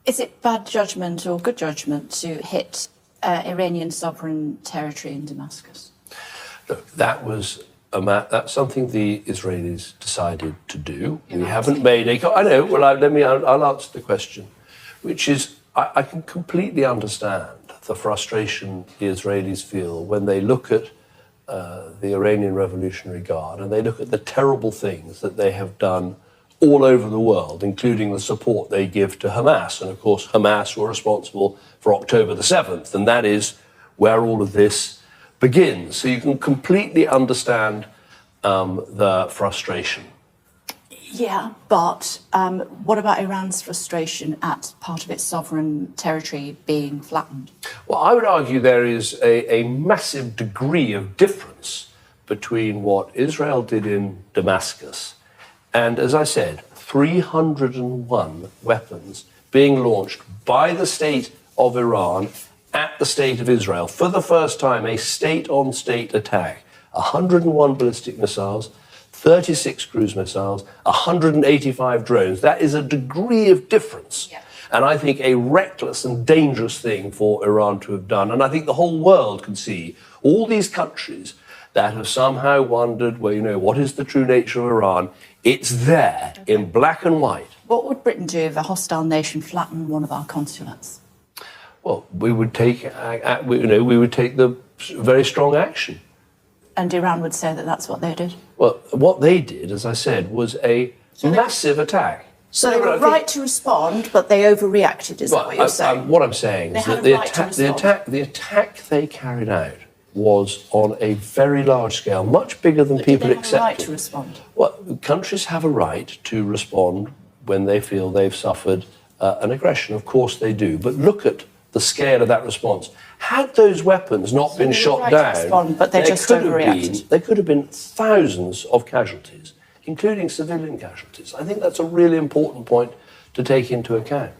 Is it bad judgment or good judgment to hit Iranian sovereign territory in Damascus? Look, that's something the Israelis decided to do. We haven't made a... I know, well, I'll answer the question, which is, I can completely understand the frustration the Israelis feel when they look at the Iranian Revolutionary Guard and they look at the terrible things that they have done all over the world, including the support they give to Hamas. And of course, Hamas were responsible for October the 7th, and that is where all of this begins. So you can completely understand the frustration. Yeah, but what about Iran's frustration at part of its sovereign territory being flattened? Well, I would argue there is a massive degree of difference between what Israel did in Damascus and, as I said, 301 weapons being launched by the state of Iran at the state of Israel. For the first time, a state-on-state attack. 101 ballistic missiles, 36 cruise missiles, 185 drones. That is a degree of difference. Yeah. And I think a reckless and dangerous thing for Iran to have done. And I think the whole world can see all these countries that have somehow wondered, well, you know, what is the true nature of Iran? It's there in black and white. What would Britain do if a hostile nation flattened one of our consulates? Well, we would take the very strong action. And Iran would say that that's what they did? Well, what they did, as I said, was a massive attack. So they were right to respond, but they overreacted, is that what you're saying? What I'm saying is that the attack they carried out was on a very large scale, much bigger than people accepted. They have a right to respond? Well, countries have a right to respond when they feel they've suffered an aggression. Of course they do. But look at the scale of that response. Had those weapons not been shot down, but they just overreacted. There could have been thousands of casualties, including civilian casualties. I think that's a really important point to take into account.